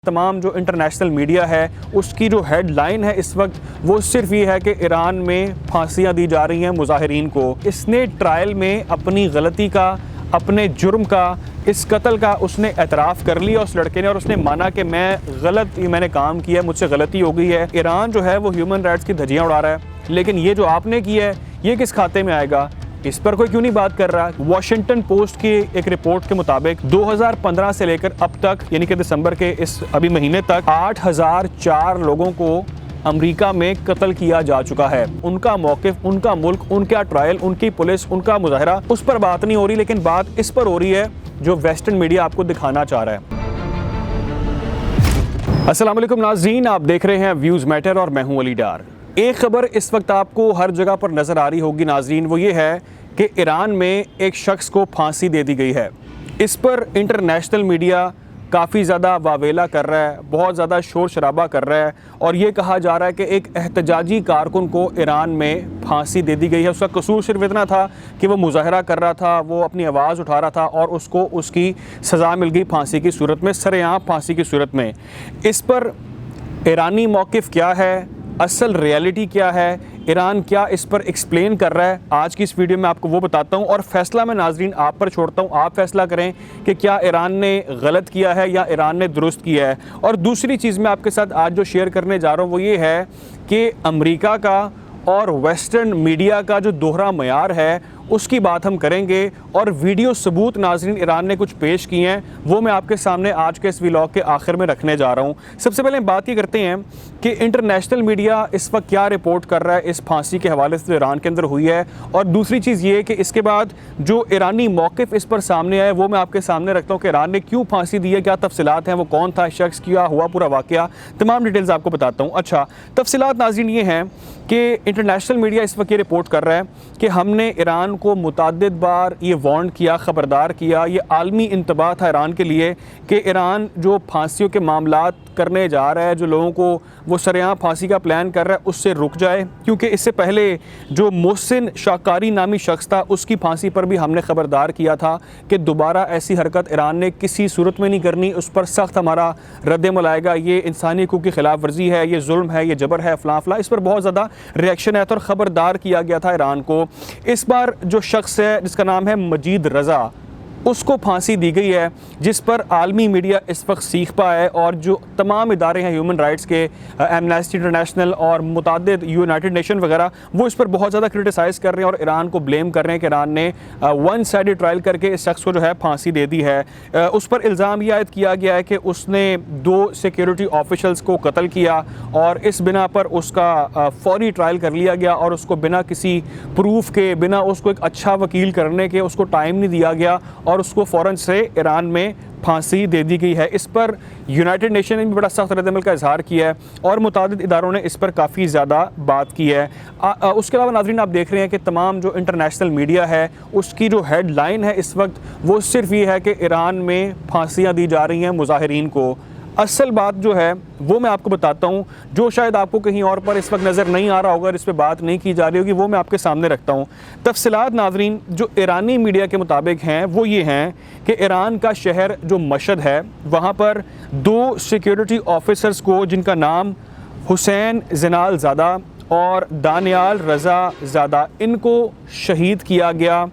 तमाम जो international media है उसकी जो हेडलाइन है इस वक्त वो सिर्फ ये है कि ईरान में फांसियां दी जा रही हैं मुजाहिरीन को। इसने ट्रायल में अपनी गलती का, अपने जुर्म का, इस कत्ल का उसने एतराफ़ कर लिया उस लड़के ने, और उसने माना कि मैंने काम किया, मुझसे गलती हो गई है। ईरान जो है वो ह्यूमन राइट्स की धज्जियाँ उड़ा रहा है, लेकिन ये जो आपने किया है ये किस खाते में आएगा, इस पर कोई क्यों नहीं बात कर रहा। वॉशिंगटन पोस्ट की एक रिपोर्ट के मुताबिक 2015 से लेकर अब तक, यानी कि दिसंबर के इस अभी महीने तक 8004 लोगों को अमेरिका में कत्ल किया जा चुका है। उनका मौक़िफ़, उनका मुल्क, उनका ट्रायल, उनकी पुलिस, उनका मुजाहरा, उस पर बात नहीं हो रही, लेकिन बात इस पर हो रही है जो वेस्टर्न मीडिया आपको दिखाना चाह रहा है। अस्सलाम वालेकुम नाज़रीन, आप देख रहे हैं व्यूज़ मैटर और मैं हूं अली डार। एक खबर इस वक्त आपको हर जगह पर नज़र आ रही होगी नाज़रीन, वो ये है कि ईरान में एक शख्स को फांसी दे दी गई है। इस पर इंटरनेशनल मीडिया काफ़ी ज़्यादा वावेला कर रहा है, बहुत ज़्यादा शोर शराबा कर रहा है, और ये कहा जा रहा है कि एक एहतजाजी कारकुन को ईरान में फांसी दे दी गई है। उसका कसूर सिर्फ इतना था कि वो मुजाहरा कर रहा था, वो अपनी आवाज़ उठा रहा था, और उसको उसकी सज़ा मिल गई फांसी की सूरत में, सरेआम फांसी की सूरत में। इस पर ईरानी मौक़िफ़ क्या है, असल रियलिटी क्या है, ईरान क्या इस पर एक्सप्लेन कर रहा है, आज की इस वीडियो में आपको वो बताता हूँ। और फैसला मैं नाज़रीन आप पर छोड़ता हूँ, आप फैसला करें कि क्या ईरान ने गलत किया है या ईरान ने दुरुस्त किया है। और दूसरी चीज़ मैं आपके साथ आज जो शेयर करने जा रहा हूँ वो ये है कि अमेरिका का और वेस्टर्न मीडिया का जो दोहरा मयार है उसकी बात हम करेंगे, और वीडियो सबूत नाज़रीन ईरान ने कुछ पेश किए हैं वो मैं आपके सामने आज के इस व्लॉग के आखिर में रखने जा रहा हूँ। सबसे पहले बात ये करते हैं कि इंटरनेशनल मीडिया इस वक्त क्या रिपोर्ट कर रहा है इस फांसी के हवाले से जो ईरान के अंदर हुई है, और दूसरी चीज़ ये कि इसके बाद जो ईरानी मौक़िफ़ इस पर सामने आया वो मैं आपके सामने रखता हूँ कि ईरान ने क्यों फांसी दी है, क्या तफसीलात हैं, वो कौन था शख्स, क्या हुआ पूरा वाक़या, तमाम डिटेल्स आपको बताता हूँ। अच्छा, तफसीलात नाज़रीन ये हैं कि इंटरनेशनल मीडिया इस वक्त ये रिपोर्ट कर रहा है कि हमने ईरान को मुतअद्दिद बार ये वार्न किया, ख़बरदार किया, ये आलमी इंतबाह था ईरान के लिए कि ईरान जो फांसियों के मामलात करने जा रहा है, जो लोगों को वो सरेआम फांसी का प्लान कर रहा है, उससे रुक जाए। क्योंकि इससे पहले जो मोहसिन शाकारी नामी शख्स था उसकी फांसी पर भी हमने ख़बरदार किया था कि दोबारा ऐसी हरकत ईरान ने किसी सूरत में नहीं करनी, उस पर सख्त हमारा रद्द-ए-अमल आएगा, ये इंसानी हकूक़ की खिलाफ वर्जी है, ये जुल्म है, ये जबर है, फ़लाँ फ़लाँ। इस पर बहुत ज़्यादा रिएक्शन आया था और ख़बरदार किया गया था ईरान को। इस बार जो शख्स है जिसका नाम है मजीद रज़ा, उसको फांसी दी गई है, जिस पर आलमी मीडिया इस वक्त सीख पाया है, और जो तमाम इदारे हैं ह्यूमन राइट्स के, एमनेस्टी इंटरनेशनल और मुतादिद यूनाइटेड नेशन वगैरह, वो इस पर बहुत ज़्यादा क्रिटिसाइज़ कर रहे हैं और ईरान को ब्लेम कर रहे हैं कि ईरान ने वन साइडेड ट्रायल करके इस शख्स को जो है फांसी दे दी है। उस पर इल्ज़ाम यह आयद किया गया है कि उसने 2 सिक्योरिटी ऑफिशल्स को कत्ल किया, और इस बिना पर उसका फौरी ट्रायल कर लिया गया, और उसको बिना किसी प्रूफ के, बिना उसको एक अच्छा वकील करने के उसको टाइम नहीं दिया गया, और उसको फ़ौरन से ईरान में फांसी दे दी गई है। इस पर यूनाइटेड नेशन ने भी बड़ा सख्त रद्द-ए-अमल का इजहार किया है, और मुतादिद इदारों ने इस पर काफ़ी ज़्यादा बात की है। उसके अलावा नाज़रीन आप देख रहे हैं कि तमाम जो इंटरनेशनल मीडिया है उसकी जो हेडलाइन है इस वक्त वो सिर्फ ये है कि ईरान में फांसियाँ दी जा रही हैं मुजाहिरीन को। असल बात जो है वो मैं आपको बताता हूँ, जो शायद आपको कहीं और पर इस वक्त नज़र नहीं आ रहा होगा, इस पर बात नहीं की जा रही होगी, वो मैं आपके सामने रखता हूँ। तफसीलात नाज़रीन जो ईरानी मीडिया के मुताबिक हैं वो ये हैं कि ईरान का शहर जो मशहद है वहाँ पर 2 सिक्योरिटी ऑफिसर्स को, जिनका नाम हुसैन ज़नाल ज़ादा और दानियाल रज़ा ज़ादा, इनको शहीद किया गया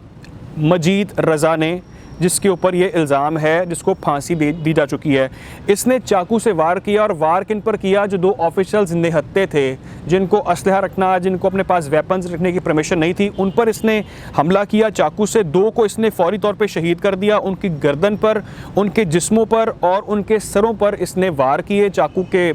मजीद रज़ा ने, जिसके ऊपर ये इल्ज़ाम है, जिसको फांसी दी जा चुकी है। इसने चाकू से वार किया, और वार किन पर किया, जो 2 ऑफिशियल्स निहत्ते थे, जिनको असलहा रखना, जिनको अपने पास वेपन्स रखने की परमिशन नहीं थी, उन पर इसने हमला किया चाकू से। 2 को इसने फ़ौरी तौर पे शहीद कर दिया, उनकी गर्दन पर, उनके जिस्मों पर और उनके सरों पर इसने वार किए चाकू के।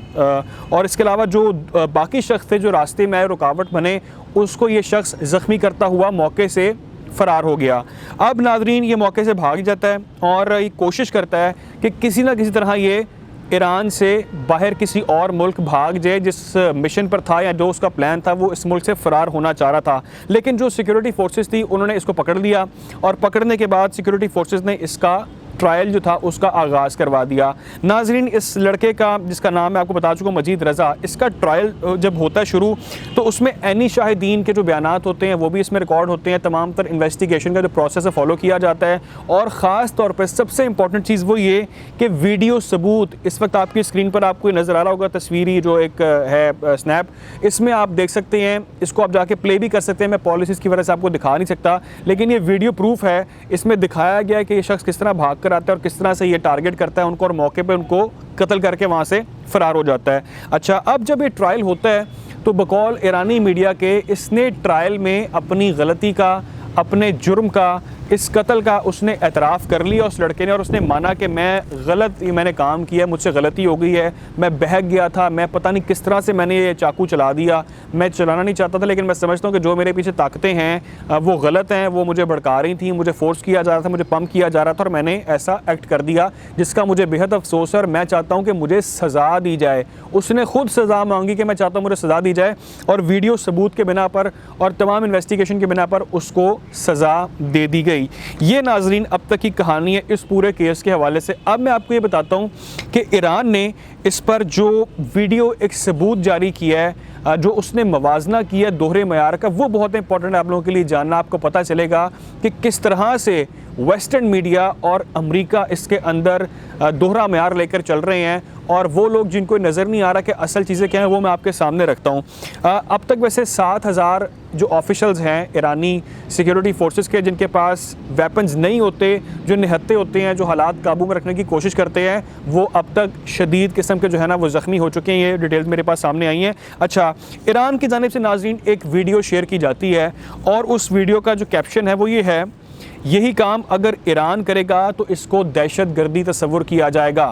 और इसके अलावा जो बाकी शख्स थे जो रास्ते में आए, रुकावट बने, उसको ये शख्स ज़ख्मी करता हुआ मौके से फ़रार हो गया। अब नाज़रीन ये मौके से भाग जाता है और ये कोशिश करता है कि किसी ना किसी तरह ये ईरान से बाहर किसी और मुल्क भाग जाए, जिस मिशन पर था या जो उसका प्लान था वो इस मुल्क से फ़रार होना चाह रहा था। लेकिन जो सिक्योरिटी फोर्सेस थी उन्होंने इसको पकड़ लिया, और पकड़ने के बाद सिक्योरिटी फोर्सेस ने इसका ट्रायल जो था उसका आगाज़ करवा दिया। नाजरीन, इस लड़के का जिसका नाम मैं आपको बता चुका हूँ, मजीद रज़ा, इसका ट्रायल जब होता है शुरू तो उसमें ऐनी शाहिदीन के जो बयानात होते हैं वो भी इसमें रिकॉर्ड होते हैं। तमाम तर इन्वेस्टिगेशन का जो प्रोसेस है फॉलो किया जाता है और ख़ास तौर पर सबसे इंपॉर्टेंट चीज़ वो ये कि वीडियो सबूत इस वक्त आपकी स्क्रीन पर आपको नज़र आ रहा होगा, तस्वीरी जो एक है स्नैप, इसमें आप देख सकते हैं। इसको आप जाके प्ले भी कर सकते हैं। मैं पॉलिसीज़ की वजह से आपको दिखा नहीं सकता, लेकिन ये वीडियो प्रूफ है। इसमें दिखाया गया है कि ये शख्स किस तरह भाग कर आता है और किस तरह से ये टारगेट करता है उनको और मौके पर उनको कत्ल करके वहाँ से फ़रार हो जाता है। अच्छा, अब जब ये ट्रायल होता है तो बकौल ईरानी मीडिया के इसने ट्रायल में अपनी गलती का, अपने जुर्म का, इस कत्ल का उसने एतराफ़ कर लिया उस लड़के ने, और उसने माना कि मैंने काम किया, मुझसे गलती हो गई है, मैं बहक गया था, मैं पता नहीं किस तरह से मैंने ये चाकू चला दिया, मैं चलाना नहीं चाहता था, लेकिन मैं समझता हूँ कि जो मेरे पीछे ताकतें हैं वो गलत हैं, वो मुझे भड़का रही थी, मुझे फोर्स किया जा रहा था, मुझे पंप किया जा रहा था और मैंने ऐसा एक्ट कर दिया जिसका मुझे बेहद अफसोस है और मैं चाहता हूँ कि मुझे सज़ा दी जाए। उसने खुद सज़ा मांगी कि मैं चाहता हूँ मुझे सज़ा दी जाए, और वीडियो सबूत के बिना पर और तमाम इन्वेस्टिगेशन के बिना पर उसको सज़ा दे दी गई। ये नाजरीन अब तक की कहानी है इस पूरे केस के हवाले से। अब मैं आपको ये बताता हूँ कि ईरान ने इस पर जो वीडियो एक सबूत जारी किया है, जो उसने मवाजना किया दोहरे मयार का, वो बहुत इंपॉर्टेंट है आप लोगों के लिए जानना। आपको पता चलेगा कि किस तरह से वेस्टर्न मीडिया और अमेरिका इसके अंदर दोहरा मयार लेकर चल रहे हैं, और वो लोग जिनको नज़र नहीं आ रहा कि असल चीज़ें क्या हैं वो मैं आपके सामने रखता हूँ। अब तक वैसे 7,000 जो ऑफिशल्स हैं ईरानी सिक्योरिटी फोर्सेस के, जिनके पास वेपन्स नहीं होते, जो निहत्ते होते हैं, जो हालात काबू में रखने की कोशिश करते हैं, वो अब तक शदीद किस्म के जो है ना वो ज़ख्मी हो चुके हैं। ये डिटेल्स मेरे पास सामने आई हैं। अच्छा, ईरान की जानिब से नाज़रीन एक वीडियो शेयर की जाती है और उस वीडियो का जो कैप्शन है वो ये है, यही काम अगर ईरान करेगा तो इसको दहशतगर्दी तस्वुर किया जाएगा।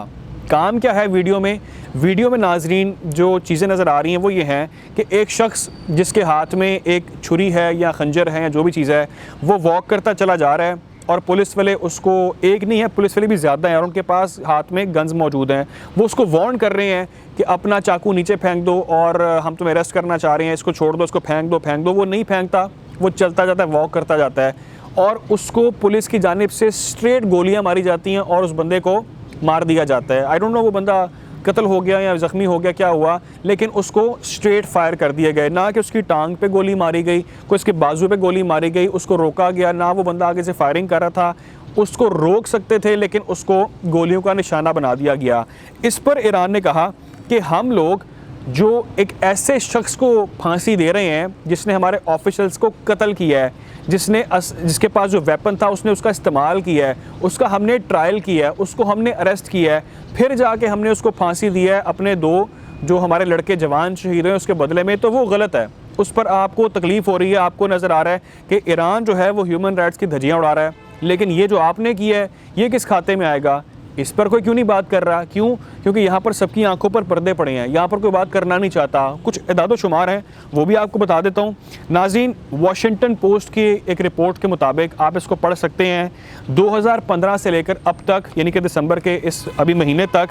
काम क्या है वीडियो में? वीडियो में नाजरीन जो चीज़ें नज़र आ रही हैं वो ये हैं कि एक शख्स जिसके हाथ में एक छुरी है या खंजर है या जो भी चीज़ है, वो वॉक करता चला जा रहा है और पुलिस वाले उसको, एक नहीं है, पुलिस वाले भी ज़्यादा हैं और उनके पास हाथ में गन्स मौजूद हैं। वो उसको वार्न कर रहे हैं कि अपना चाकू नीचे फेंक दो और हम तुम्हें अरेस्ट करना चाह रहे हैं, इसको छोड़ दो, इसको फेंक दो। वो नहीं फेंकता, वो चलता जाता है, वॉक करता जाता है और उसको पुलिस की जानिब से स्ट्रेट गोलियाँ मारी जाती हैं और उस बंदे को मार दिया जाता है। आई डोंट नो वो बंदा कत्ल हो गया या ज़ख्मी हो गया, क्या हुआ, लेकिन उसको स्ट्रेट फायर कर दिया गया। ना कि उसकी टांग पे गोली मारी गई, कोई उसके बाजू पे गोली मारी गई, उसको रोका गया ना, वो बंदा आगे से फायरिंग कर रहा था, उसको रोक सकते थे लेकिन उसको गोलियों का निशाना बना दिया गया। इस पर ईरान ने कहा कि हम लोग जो एक ऐसे शख्स को फांसी दे रहे हैं जिसने हमारे ऑफिशियल्स को कत्ल किया है, जिसके पास जो वेपन था उसने उसका इस्तेमाल किया है, उसका हमने ट्रायल किया है, उसको हमने अरेस्ट किया है, फिर जाके हमने उसको फांसी दी है अपने 2 जो हमारे लड़के जवान शहीद हैं उसके बदले में, तो वो गलत है। उस पर आपको तकलीफ़ हो रही है, आपको नज़र आ रहा है कि ईरान जो है वो ह्यूमन राइट्स की धज्जियाँ उड़ा रहा है, लेकिन ये जो आपने किया है ये किस खाते में आएगा? इस पर कोई क्यों नहीं बात कर रहा? क्यों? क्योंकि यहाँ पर सबकी आंखों पर पर्दे पड़े हैं, यहाँ पर कोई बात करना नहीं चाहता। कुछ इदादो शुमार हैं वो भी आपको बता देता हूँ नाज़रीन। वॉशिंगटन पोस्ट की एक रिपोर्ट के मुताबिक, आप इसको पढ़ सकते हैं, 2015 से लेकर अब तक, यानी कि दिसंबर के इस अभी महीने तक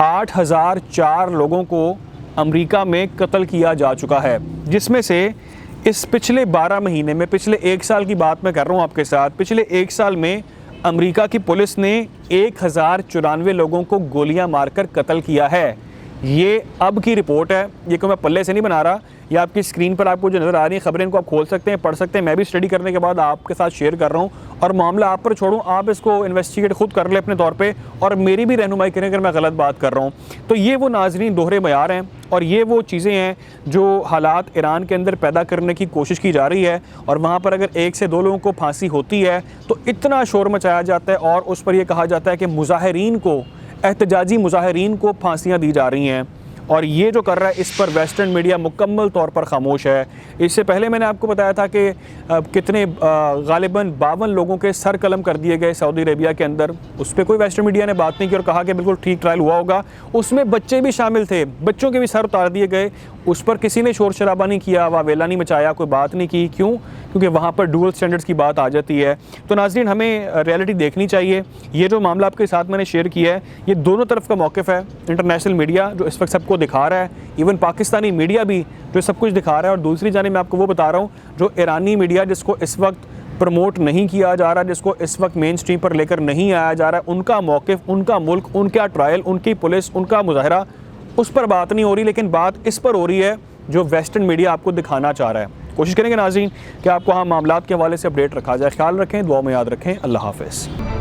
8,004 लोगों को अमेरिका में कत्ल किया जा चुका है, जिसमें से इस पिछले 12 महीने में, पिछले 1 साल की बात मैं कर रहा हूँ आपके साथ, पिछले 1 साल में अमेरिका की पुलिस ने 1,094 लोगों को गोलियां मारकर कत्ल किया है। ये अब की रिपोर्ट है, ये को मैं पल्ले से नहीं बना रहा, ये आपकी स्क्रीन पर आपको जो नज़र आ रही है खबरें, इनको आप खोल सकते हैं, पढ़ सकते हैं। मैं भी स्टडी करने के बाद आपके साथ शेयर कर रहा हूँ और मामला आप पर छोड़ूँ, आप इसको इन्वेस्टिगेट खुद कर ले अपने तौर पे और मेरी भी रहनुमाई करें अगर मैं गलत बात कर रहा हूँ। तो ये वो नाजरीन दोहरे मयार हैं और ये वो चीज़ें हैं जो हालात ईरान के अंदर पैदा करने की कोशिश की जा रही है, और वहाँ पर अगर 1 से 2 लोगों को फांसी होती है तो इतना शोर मचाया जाता है और उस पर यह कहा जाता है कि मुजाहिरीन को, एहतजाजी मुजाहिरीन को फांसियाँ दी जा रही हैं। और ये जो कर रहा है इस पर वेस्टर्न मीडिया मुकम्मल तौर पर खामोश है। इससे पहले मैंने आपको बताया था कि कितने गालिबन 52 लोगों के सर कलम कर दिए गए सऊदी अरेबिया के अंदर, उस पर कोई वेस्टर्न मीडिया ने बात नहीं की और कहा कि बिल्कुल ठीक ट्रायल हुआ होगा। उसमें बच्चे भी शामिल थे, बच्चों के भी सर उतार दिए गए, उस पर किसी ने शोर शराबा नहीं किया, वावेला नहीं मचाया, कोई बात नहीं की। क्यों? क्योंकि वहाँ पर डुअल स्टैंडर्ड्स की बात आ जाती है। तो नाज़रीन, हमें रियलिटी देखनी चाहिए। ये जो मामला आपके साथ मैंने शेयर किया है, ये दोनों तरफ का मौक़िफ़ है। इंटरनेशनल मीडिया जो इस वक्त सबको दिखा रहा है, इवन पाकिस्तानी मीडिया भी जो सब कुछ दिखा रहा है, और दूसरी जानिब मैं आपको वो बता रहा हूँ जो ईरानी मीडिया जिसको इस वक्त प्रमोट नहीं किया जा रहा, जिसको इस वक्त मेन स्ट्रीम पर लेकर नहीं आया जा रहा, उनका मौक़िफ़, उनका मुल्क, उनका ट्रायल, उनकी पुलिस, उनका मुजाहरा, उस पर बात नहीं हो रही। लेकिन बात इस पर हो रही है जो वेस्टर्न मीडिया आपको दिखाना चाह रहा है। कोशिश करेंगे नाज़रीन कि आपको हाँ मामलात के हवाले से अपडेट रखा जाए। ख्याल रखें, दुआ में याद रखें। अल्लाह हाफ़िज़।